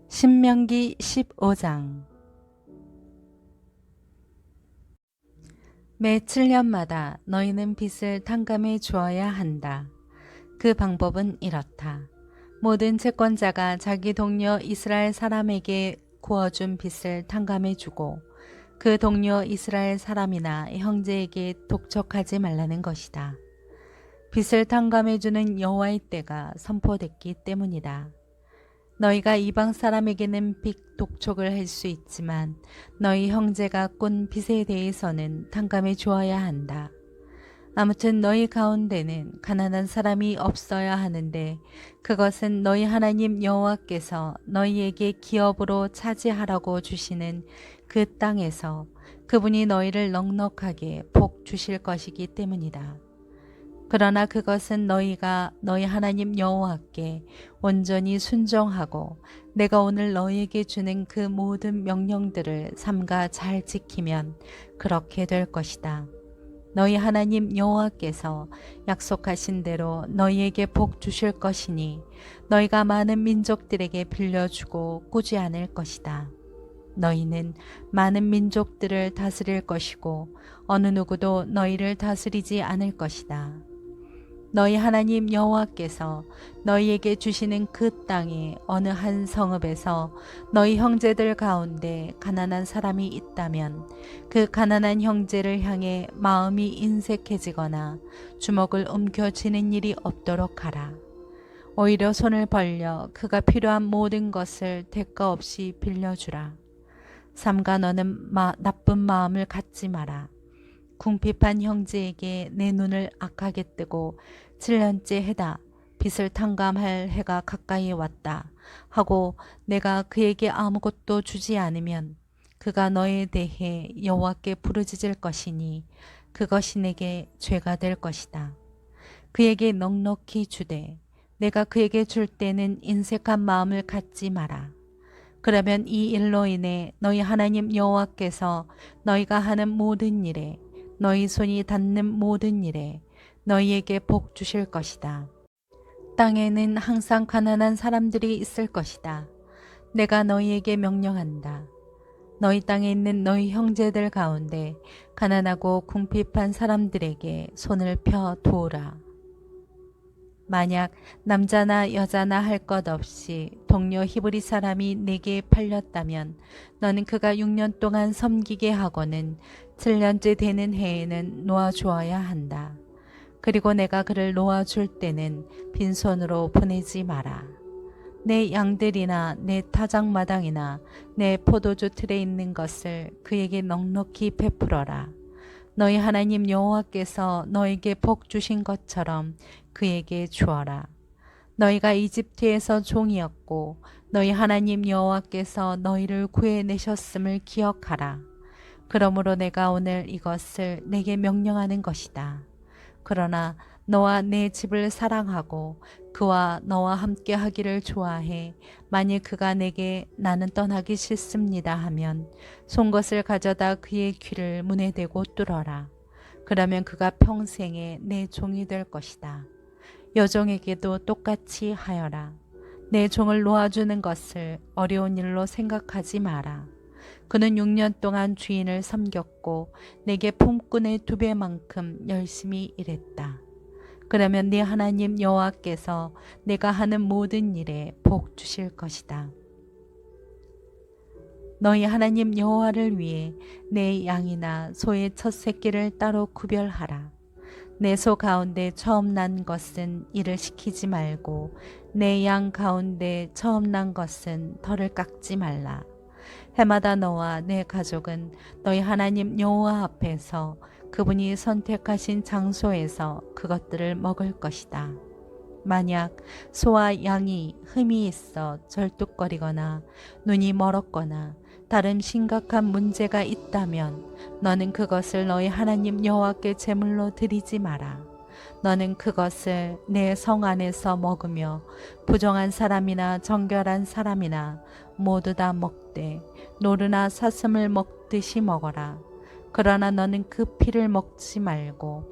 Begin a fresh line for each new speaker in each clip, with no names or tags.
신명기 15장. 매 7년마다 너희는 빚을 탕감해 주어야 한다. 그 방법은 이렇다. 모든 채권자가 자기 동료 이스라엘 사람에게 구워준 빚을 탕감해 주고 그 동료 이스라엘 사람이나 형제에게 독촉하지 말라는 것이다. 빚을 탕감해 주는 여호와의 때가 선포됐기 때문이다. 너희가 이방 사람에게는 빚 독촉을 할 수 있지만 너희 형제가 꾼 빚에 대해서는 탕감해 주어야 한다. 아무튼 너희 가운데는 가난한 사람이 없어야 하는데 그것은 너희 하나님 여호와께서 너희에게 기업으로 차지하라고 주시는 그 땅에서 그분이 너희를 넉넉하게 복 주실 것이기 때문이다. 그러나 그것은 너희가 너희 하나님 여호와께 온전히 순종하고 내가 오늘 너희에게 주는 그 모든 명령들을 삼가 잘 지키면 그렇게 될 것이다. 너희 하나님 여호와께서 약속하신 대로 너희에게 복 주실 것이니 너희가 많은 민족들에게 빌려주고 꾸지 않을 것이다. 너희는 많은 민족들을 다스릴 것이고 어느 누구도 너희를 다스리지 않을 것이다. 너희 하나님 여호와께서 너희에게 주시는 그 땅의 어느 한 성읍에서 너희 형제들 가운데 가난한 사람이 있다면 그 가난한 형제를 향해 마음이 인색해지거나 주먹을 움켜쥐는 일이 없도록 하라. 오히려 손을 벌려 그가 필요한 모든 것을 대가 없이 빌려주라. 삼가 너는 나쁜 마음을 갖지 마라. 궁핍한 형제에게 내 눈을 악하게 뜨고 7년째 해다 빚을 탕감할 해가 가까이 왔다 하고 내가 그에게 아무것도 주지 않으면 그가 너에 대해 여호와께 부르짖을 것이니 그것이 내게 죄가 될 것이다. 그에게 넉넉히 주되 내가 그에게 줄 때는 인색한 마음을 갖지 마라. 그러면 이 일로 인해 너희 하나님 여호와께서 너희가 하는 모든 일에 너희 손이 닿는 모든 일에 너희에게 복 주실 것이다. 땅에는 항상 가난한 사람들이 있을 것이다. 내가 너희에게 명령한다. 너희 땅에 있는 너희 형제들 가운데 가난하고 궁핍한 사람들에게 손을 펴 도우라. 만약 남자나 여자나 할 것 없이 동료 히브리 사람이 내게 팔렸다면 너는 그가 6년 동안 섬기게 하고는 7년째 되는 해에는 놓아주어야 한다. 그리고 내가 그를 놓아줄 때는 빈손으로 보내지 마라. 내 양들이나 내 타작마당이나 내 포도주 틀에 있는 것을 그에게 넉넉히 베풀어라. 너희 하나님 여호와께서 너에게 복 주신 것처럼 그에게 주어라. 너희가 이집트에서 종이었고 너희 하나님 여호와께서 너희를 구해내셨음을 기억하라. 그러므로 내가 오늘 이것을 내게 명령하는 것이다. 그러나 너와 내 집을 사랑하고 그와 너와 함께 하기를 좋아해 만일 그가 내게 나는 떠나기 싫습니다 하면 송것을 가져다 그의 귀를 문에 대고 뚫어라. 그러면 그가 평생에 내 종이 될 것이다. 여종에게도 똑같이 하여라. 내 종을 놓아주는 것을 어려운 일로 생각하지 마라. 그는 6년 동안 주인을 섬겼고 내게 품꾼의 2배만큼 열심히 일했다. 그러면 네 하나님 여호와께서 내가 하는 모든 일에 복 주실 것이다. 너희 하나님 여호와를 위해 내 양이나 소의 첫 새끼를 따로 구별하라. 내 소 가운데 처음 난 것은 이를 시키지 말고 내 양 가운데 처음 난 것은 털을 깎지 말라. 해마다 너와 내 가족은 너희 하나님 여호와 앞에서 그분이 선택하신 장소에서 그것들을 먹을 것이다. 만약 소와 양이 흠이 있어 절뚝거리거나 눈이 멀었거나 다른 심각한 문제가 있다면 너는 그것을 너희 하나님 여호와께 제물로 드리지 마라. 너는 그것을 내 성 안에서 먹으며 부정한 사람이나 정결한 사람이나 모두 다 먹되 노루나 사슴을 먹듯이 먹어라. 그러나 너는 그 피를 먹지 말고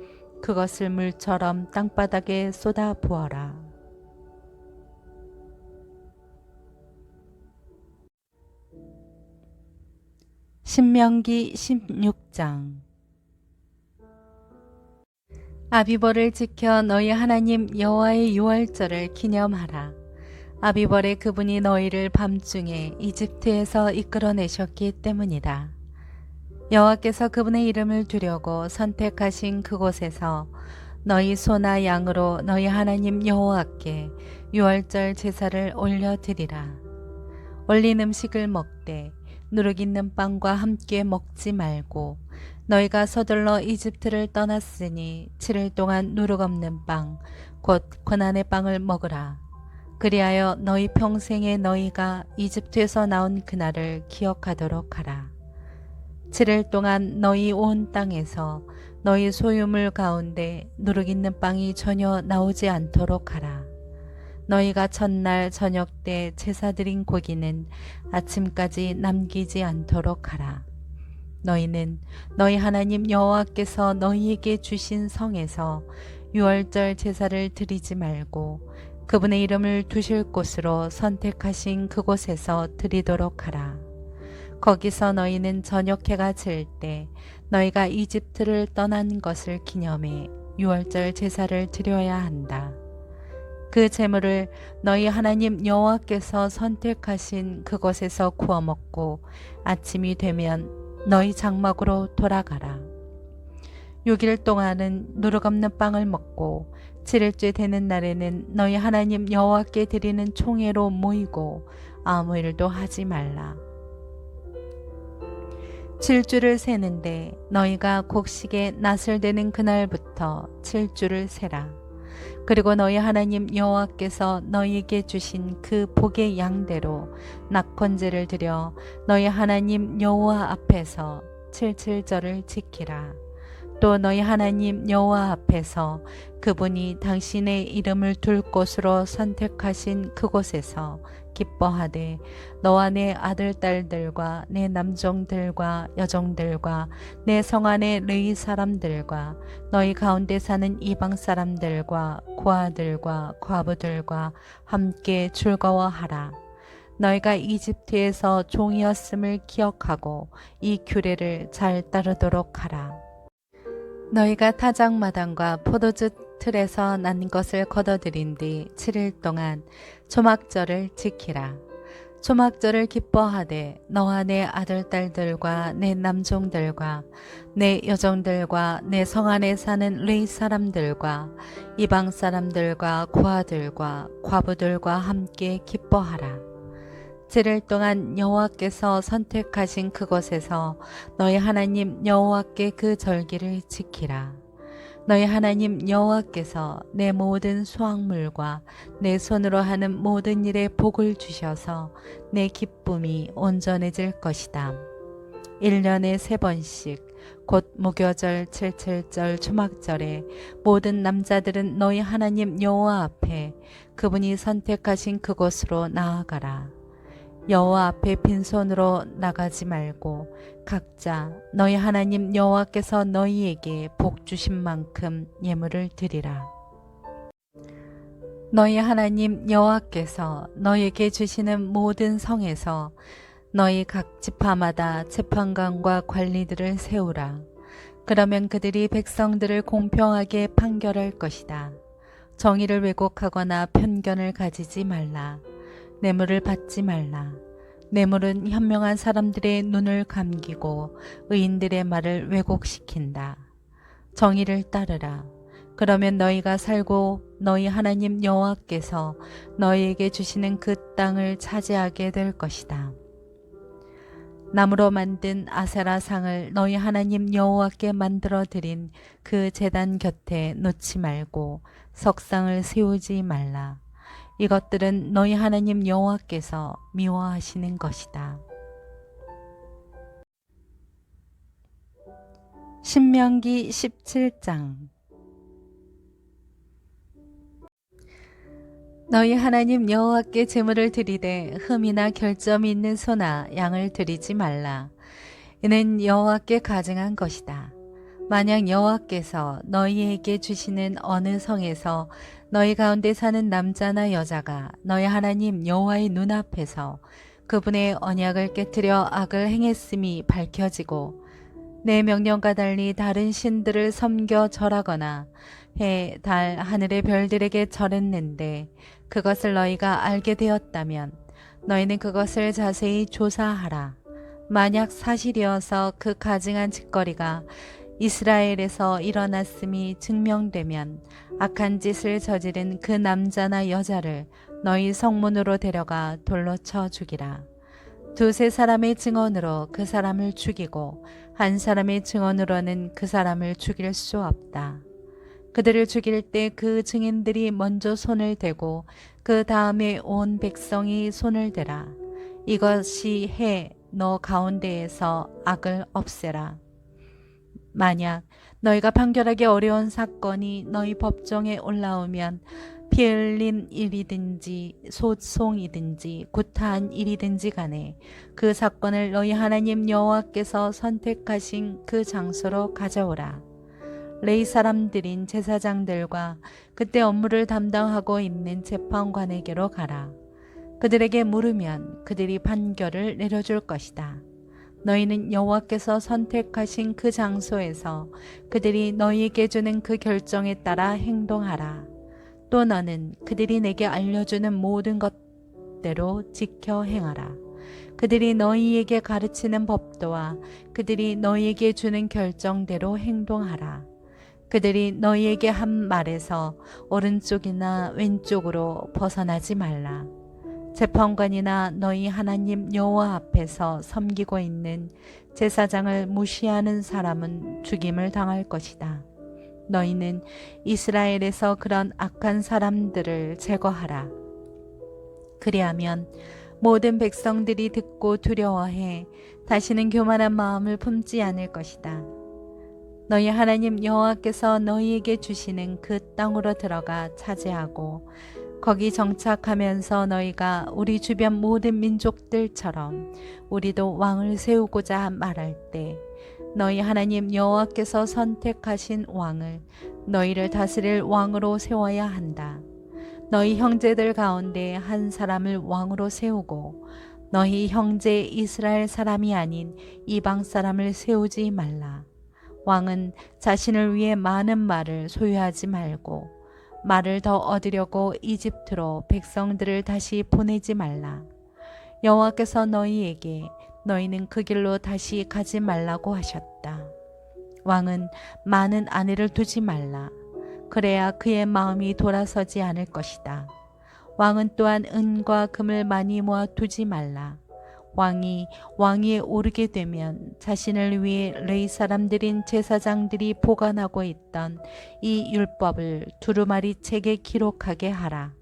그것을 물처럼 땅바닥에 쏟아 부어라. 신명기 16장. 아비벌을 지켜 너희 하나님 여호와의 유월절을 기념하라. 아비벌의 그분이 너희를 밤중에 이집트에서 이끌어내셨기 때문이다. 여호와께서 그분의 이름을 두려고 선택하신 그곳에서 너희 소나 양으로 너희 하나님 여호와께 유월절 제사를 올려드리라. 올린 음식을 먹되 누룩 있는 빵과 함께 먹지 말고 너희가 서둘러 이집트를 떠났으니 7일 동안 누룩 없는 빵 곧 고난의 빵을 먹으라. 그리하여 너희 평생에 너희가 이집트에서 나온 그날을 기억하도록 하라. 7일 동안 너희 온 땅에서 너희 소유물 가운데 누룩 있는 빵이 전혀 나오지 않도록 하라. 너희가 첫날 저녁 때 제사 드린 고기는 아침까지 남기지 않도록 하라. 너희는 너희 하나님 여호와께서 너희에게 주신 성에서 유월절 제사를 드리지 말고 그분의 이름을 두실 곳으로 선택하신 그곳에서 드리도록 하라. 거기서 너희는 저녁 해가 질 때 너희가 이집트를 떠난 것을 기념해 유월절 제사를 드려야 한다. 그 제물을 너희 하나님 여호와께서 선택하신 그곳에서 구워 먹고 아침이 되면 너희 장막으로 돌아가라. 6일 동안은 누룩 없는 빵을 먹고 7일째 되는 날에는 너희 하나님 여호와께 드리는 총회로 모이고 아무 일도 하지 말라. 7주를 세는데 너희가 곡식에 낫을 대는 그날부터 7주를 세라. 그리고 너희 하나님 여호와께서 너희에게 주신 그 복의 양대로 낙헌제를 드려 너희 하나님 여호와 앞에서 77절을 지키라. 또 너희 하나님 여호와 앞에서 그분이 당신의 이름을 둘 곳으로 선택하신 그곳에서 기뻐하되 너와 내 아들 딸들과 내 남종들과 여종들과 내 성 안의 레위 사람들과 너희 가운데 사는 이방 사람들과 고아들과 과부들과 함께 즐거워하라. 너희가 이집트에서 종이었음을 기억하고 이 규례를 잘 따르도록 하라. 너희가 타작마당과 포도주 틀에서 난 것을 거둬들인 뒤 7일 동안 초막절을 지키라. 초막절을 기뻐하되 너와 내 아들 딸들과 내 남종들과 내 여종들과 내 성 안에 사는 레위 사람들과 이방 사람들과 고아들과 과부들과 함께 기뻐하라. 7일 동안 여호와께서 선택하신 그곳에서 너희 하나님 여호와께 그 절기를 지키라. 너희 하나님 여호와께서 내 모든 수확물과 내 손으로 하는 모든 일에 복을 주셔서 내 기쁨이 온전해질 것이다. 1년에 3번씩 곧 무교절, 칠칠절, 초막절에 모든 남자들은 너희 하나님 여호와 앞에 그분이 선택하신 그곳으로 나아가라. 여호와 앞에 빈손으로 나가지 말고 각자 너희 하나님 여호와께서 너희에게 복 주신 만큼 예물을 드리라. 너희 하나님 여호와께서 너희에게 주시는 모든 성에서 너희 각 지파마다 재판관과 관리들을 세우라. 그러면 그들이 백성들을 공평하게 판결할 것이다. 정의를 왜곡하거나 편견을 가지지 말라. 뇌물을 받지 말라. 뇌물은 현명한 사람들의 눈을 감기고 의인들의 말을 왜곡시킨다. 정의를 따르라. 그러면 너희가 살고 너희 하나님 여호와께서 너희에게 주시는 그 땅을 차지하게 될 것이다. 나무로 만든 아세라 상을 너희 하나님 여호와께 만들어 드린 그 제단 곁에 놓지 말고 석상을 세우지 말라. 이것들은 너희 하나님 여호와께서 미워하시는 것이다. 신명기 17장. 너희 하나님 여호와께 제물을 드리되 흠이나 결점이 있는 소나 양을 드리지 말라. 이는 여호와께 가증한 것이다. 만약 여호와께서 너희에게 주시는 어느 성에서 너희 가운데 사는 남자나 여자가 너희 하나님 여호와의 눈앞에서 그분의 언약을 깨뜨려 악을 행했음이 밝혀지고 내 명령과 달리 다른 신들을 섬겨 절하거나 해, 달, 하늘의 별들에게 절했는데 그것을 너희가 알게 되었다면 너희는 그것을 자세히 조사하라. 만약 사실이어서 그 가증한 짓거리가 이스라엘에서 일어났음이 증명되면 악한 짓을 저지른 그 남자나 여자를 너희 성문으로 데려가 돌로 쳐 죽이라. 두세 사람의 증언으로 그 사람을 죽이고 한 사람의 증언으로는 그 사람을 죽일 수 없다. 그들을 죽일 때 그 증인들이 먼저 손을 대고 그 다음에 온 백성이 손을 대라. 이것이 해 너 가운데에서 악을 없애라. 만약 너희가 판결하기 어려운 사건이 너희 법정에 올라오면 피 흘린 일이든지 소송이든지 구타한 일이든지 간에 그 사건을 너희 하나님 여호와께서 선택하신 그 장소로 가져오라. 레위 사람들인 제사장들과 그때 업무를 담당하고 있는 재판관에게로 가라. 그들에게 물으면 그들이 판결을 내려줄 것이다. 너희는 여호와께서 선택하신 그 장소에서 그들이 너희에게 주는 그 결정에 따라 행동하라. 또 너는 그들이 내게 알려주는 모든 것대로 지켜 행하라. 그들이 너희에게 가르치는 법도와 그들이 너희에게 주는 결정대로 행동하라. 그들이 너희에게 한 말에서 오른쪽이나 왼쪽으로 벗어나지 말라. 재판관이나 너희 하나님 여호와 앞에서 섬기고 있는 제사장을 무시하는 사람은 죽임을 당할 것이다. 너희는 이스라엘에서 그런 악한 사람들을 제거하라. 그리하면 모든 백성들이 듣고 두려워해 다시는 교만한 마음을 품지 않을 것이다. 너희 하나님 여호와께서 너희에게 주시는 그 땅으로 들어가 차지하고 거기 정착하면서 너희가 우리 주변 모든 민족들처럼 우리도 왕을 세우고자 말할 때 너희 하나님 여호와께서 선택하신 왕을 너희를 다스릴 왕으로 세워야 한다. 너희 형제들 가운데 한 사람을 왕으로 세우고 너희 형제 이스라엘 사람이 아닌 이방 사람을 세우지 말라. 왕은 자신을 위해 많은 말을 소유하지 말고 말을 더 얻으려고 이집트로 백성들을 다시 보내지 말라. 여호와께서 너희에게 너희는 그 길로 다시 가지 말라고 하셨다. 왕은 많은 아내를 두지 말라. 그래야 그의 마음이 돌아서지 않을 것이다. 왕은 또한 은과 금을 많이 모아 두지 말라. 왕이 왕위에 오르게 되면 자신을 위해 레위 사람들인 제사장들이 보관하고 있던 이 율법을 두루마리 책에 기록하게 하라.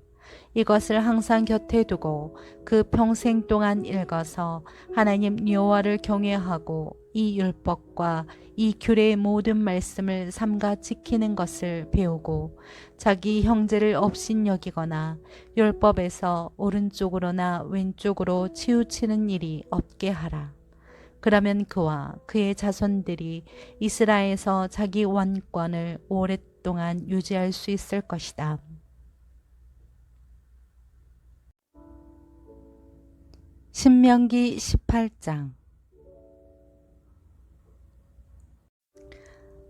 이것을 항상 곁에 두고 그 평생 동안 읽어서 하나님 여호와를 경외하고 이 율법과 이 규례의 모든 말씀을 삼가 지키는 것을 배우고 자기 형제를 업신여기거나 율법에서 오른쪽으로나 왼쪽으로 치우치는 일이 없게 하라. 그러면 그와 그의 자손들이 이스라엘에서 자기 왕권을 오랫동안 유지할 수 있을 것이다. 신명기 18장.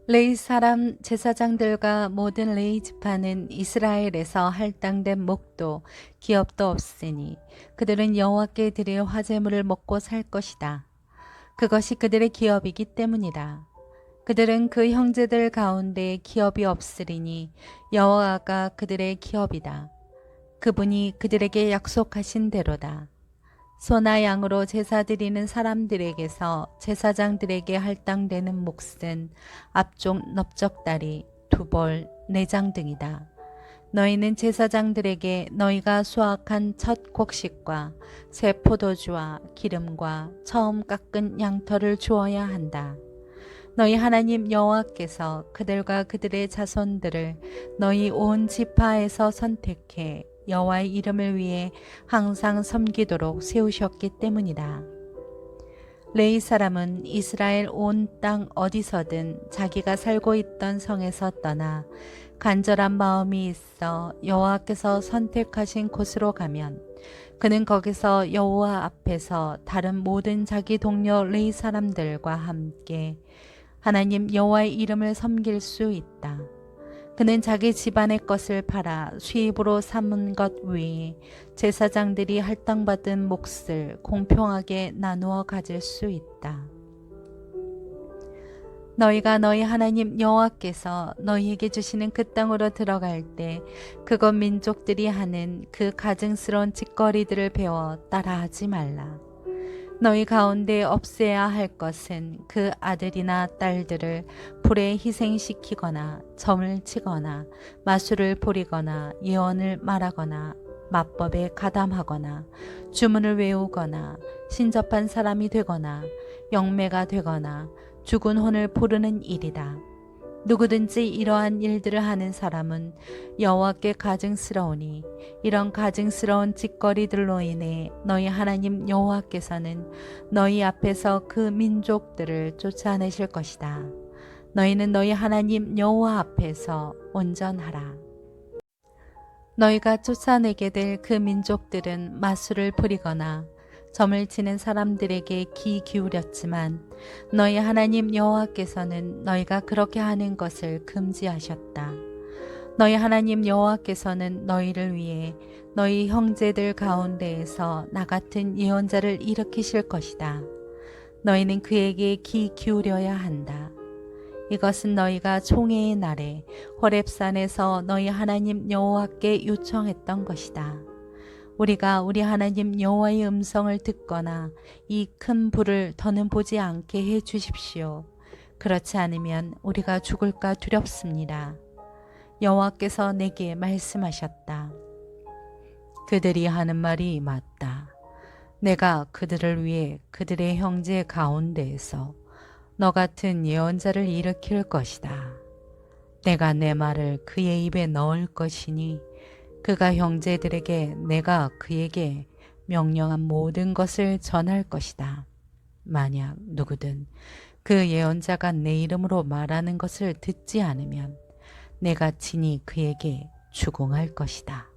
레위 사람 제사장들과 모든 레위 지파는 이스라엘에서 할당된 목도 기업도 없으니 그들은 여호와께 드릴 화제물을 먹고 살 것이다. 그것이 그들의 기업이기 때문이다. 그들은 그 형제들 가운데 기업이 없으리니 여호와가 그들의 기업이다. 그분이 그들에게 약속하신 대로다. 소나 양으로 제사 드리는 사람들에게서 제사장들에게 할당되는 몫은 앞쪽 넓적다리, 두볼, 내장 등이다. 너희는 제사장들에게 너희가 수확한 첫 곡식과 새 포도주와 기름과 처음 깎은 양털을 주어야 한다. 너희 하나님 여호와께서 그들과 그들의 자손들을 너희 온 지파에서 선택해 여호와의 이름을 위해 항상 섬기도록 세우셨기 때문이다. 레위 사람은 이스라엘 온 땅 어디서든 자기가 살고 있던 성에서 떠나 간절한 마음이 있어 여호와께서 선택하신 곳으로 가면 그는 거기서 여호와 앞에서 다른 모든 자기 동료 레위 사람들과 함께 하나님 여호와의 이름을 섬길 수 있다. 그는 자기 집안의 것을 팔아 수입으로 삼은 것 외에 제사장들이 할당받은 몫을 공평하게 나누어 가질 수 있다. 너희가 너희 하나님 여호와께서 너희에게 주시는 그 땅으로 들어갈 때 그것 민족들이 하는 그 가증스러운 짓거리들을 배워 따라하지 말라. 너희 가운데 없애야 할 것은 그 아들이나 딸들을 불에 희생시키거나 점을 치거나 마술을 부리거나 예언을 말하거나 마법에 가담하거나 주문을 외우거나 신접한 사람이 되거나 영매가 되거나 죽은 혼을 부르는 일이다. 누구든지 이러한 일들을 하는 사람은 여호와께 가증스러우니 이런 가증스러운 짓거리들로 인해 너희 하나님 여호와께서는 너희 앞에서 그 민족들을 쫓아내실 것이다. 너희는 너희 하나님 여호와 앞에서 온전하라. 너희가 쫓아내게 될 그 민족들은 마술을 부리거나 점을 치는 사람들에게 귀 기울였지만 너희 하나님 여호와께서는 너희가 그렇게 하는 것을 금지하셨다. 너희 하나님 여호와께서는 너희를 위해 너희 형제들 가운데에서 나 같은 예언자를 일으키실 것이다. 너희는 그에게 귀 기울여야 한다. 이것은 너희가 총회의 날에 호렙산에서 너희 하나님 여호와께 요청했던 것이다. 우리가 우리 하나님 여호와의 음성을 듣거나 이 큰 불을 더는 보지 않게 해 주십시오. 그렇지 않으면 우리가 죽을까 두렵습니다. 여호와께서 내게 말씀하셨다. 그들이 하는 말이 맞다. 내가 그들을 위해 그들의 형제 가운데에서 너 같은 예언자를 일으킬 것이다. 내가 내 말을 그의 입에 넣을 것이니 그가 형제들에게 내가 그에게 명령한 모든 것을 전할 것이다. 만약 누구든 그 예언자가 내 이름으로 말하는 것을 듣지 않으면 내가 친히 그에게 추궁할 것이다.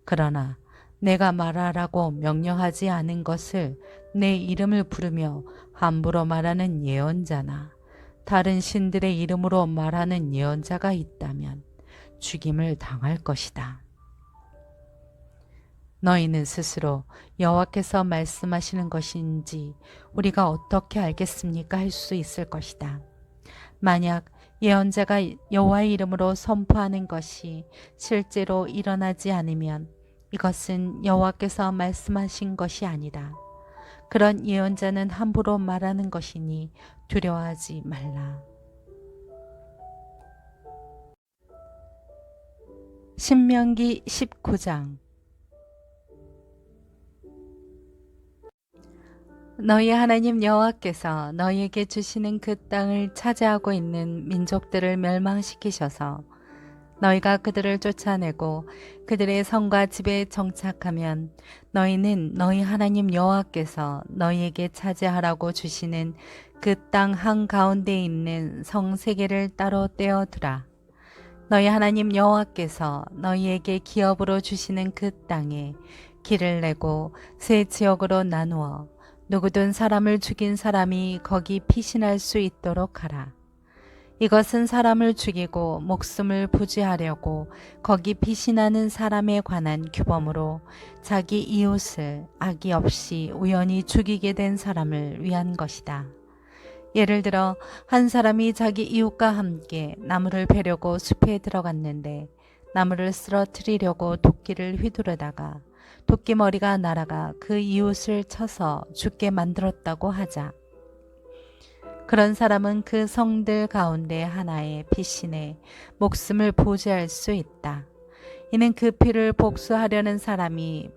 그러나 내가 말하라고 명령하지 않은 것을 내 이름을 부르며 함부로 말하는 예언자나 다른 신들의 이름으로 말하는 예언자가 있다면 죽임을 당할 것이다. 너희는 스스로 여호와께서 말씀하시는 것인지 우리가 어떻게 알겠습니까? 할 수 있을 것이다. 만약 예언자가 여호와의 이름으로 선포하는 것이 실제로 일어나지 않으면 이것은 여호와께서 말씀하신 것이 아니다. 그런 예언자는 함부로 말하는 것이니 두려워하지 말라. 신명기 19장. 너희 하나님 여호와께서 너희에게 주시는 그 땅을 차지하고 있는 민족들을 멸망시키셔서 너희가 그들을 쫓아내고 그들의 성과 집에 정착하면 너희는 너희 하나님 여호와께서 너희에게 차지하라고 주시는 그 땅 한가운데 있는 성 세 개를 따로 떼어두라. 너희 하나님 여호와께서 너희에게 기업으로 주시는 그 땅에 길을 내고 세 지역으로 나누어 누구든 사람을 죽인 사람이 거기 피신할 수 있도록 하라. 이것은 사람을 죽이고 목숨을 부지하려고 거기 피신하는 사람에 관한 규범으로 자기 이웃을 악의 없이 우연히 죽이게 된 사람을 위한 것이다. 예를 들어 한 사람이 자기 이웃과 함께 나무를 베려고 숲에 들어갔는데 나무를 쓰러뜨리려고 도끼를 휘두르다가 도끼머리가 날아가 그 이웃을 쳐서 죽게 만들었다고 하자. 그런 사람은 그 성들 가운데 하나에 피신해 목숨을 보지할 수 있다. 이는 그 피를 복수하려는 사람이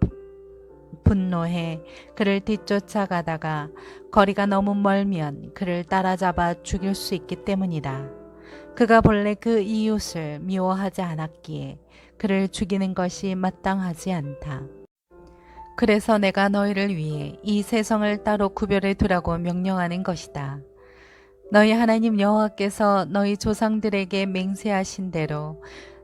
분노해 그를 뒤쫓아가다가 거리가 너무 멀면 그를 따라잡아 죽일 수 있기 때문이다. 그가 본래 그 이웃을 미워하지 않았기에 그를 죽이는 것이 마땅하지 않다. 그래서 내가 너희를 위해 이 세 성을 따로 구별해 두라고 명령하는 것이다. 너희 하나님 여호와께서 너희 조상들에게 맹세하신 대로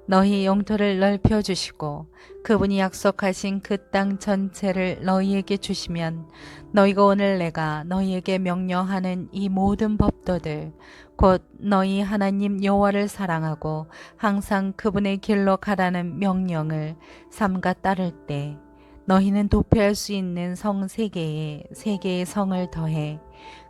너희 영토를 넓혀 주시고 그분이 약속하신 그 땅 전체를 너희에게 주시면 너희가 오늘 내가 너희에게 명령하는 이 모든 법도들 곧 너희 하나님 여호와를 사랑하고 항상 그분의 길로 가라는 명령을 삼가 따를 때 너희는 도피할 수 있는 성 세 개의 성을 더해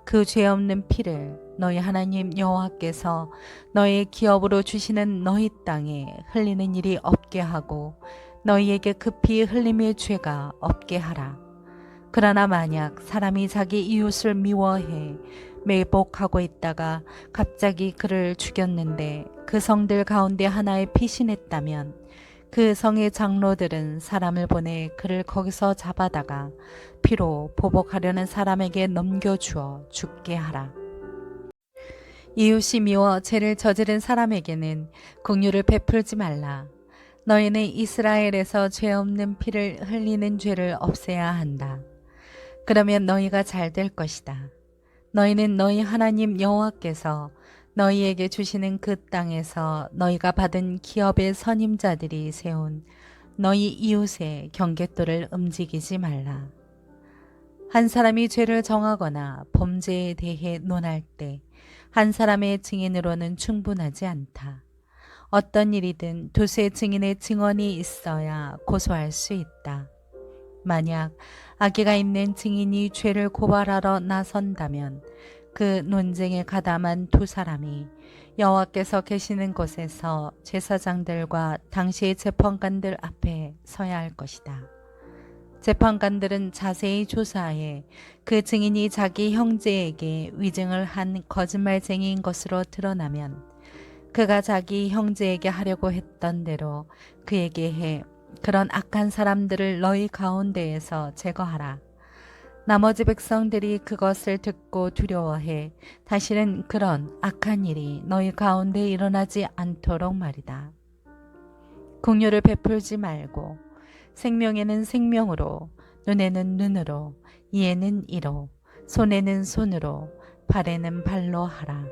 그 죄 없는 피를 너희 하나님 여호와께서 너희의 기업으로 주시는 너희 땅에 흘리는 일이 없게 하고 너희에게 급히 흘림의 죄가 없게 하라. 그러나 만약 사람이 자기 이웃을 미워해 매복하고 있다가 갑자기 그를 죽였는데 그 성들 가운데 하나에 피신했다면 그 성의 장로들은 사람을 보내 그를 거기서 잡아다가 피로 보복하려는 사람에게 넘겨주어 죽게 하라. 이웃이 미워 죄를 저지른 사람에게는 긍휼을 베풀지 말라. 너희는 이스라엘에서 죄 없는 피를 흘리는 죄를 없애야 한다. 그러면 너희가 잘 될 것이다. 너희는 너희 하나님 여호와께서 너희에게 주시는 그 땅에서 너희가 받은 기업의 선임자들이 세운 너희 이웃의 경계도를 움직이지 말라. 한 사람이 죄를 정하거나 범죄에 대해 논할 때 한 사람의 증인으로는 충분하지 않다. 어떤 일이든 두세 증인의 증언이 있어야 고소할 수 있다. 만약 악의가 있는 증인이 죄를 고발하러 나선다면 그 논쟁에 가담한 두 사람이 여호와께서 계시는 곳에서 제사장들과 당시의 재판관들 앞에 서야 할 것이다. 재판관들은 자세히 조사해 그 증인이 자기 형제에게 위증을 한 거짓말쟁이인 것으로 드러나면 그가 자기 형제에게 하려고 했던 대로 그에게 해 그런 악한 사람들을 너희 가운데에서 제거하라. 나머지 백성들이 그것을 듣고 두려워해 다시는 그런 악한 일이 너희 가운데 일어나지 않도록 말이다. 긍휼을 베풀지 말고 생명에는 생명으로, 눈에는 눈으로, 이에는 이로, 손에는 손으로, 발에는 발로 하라.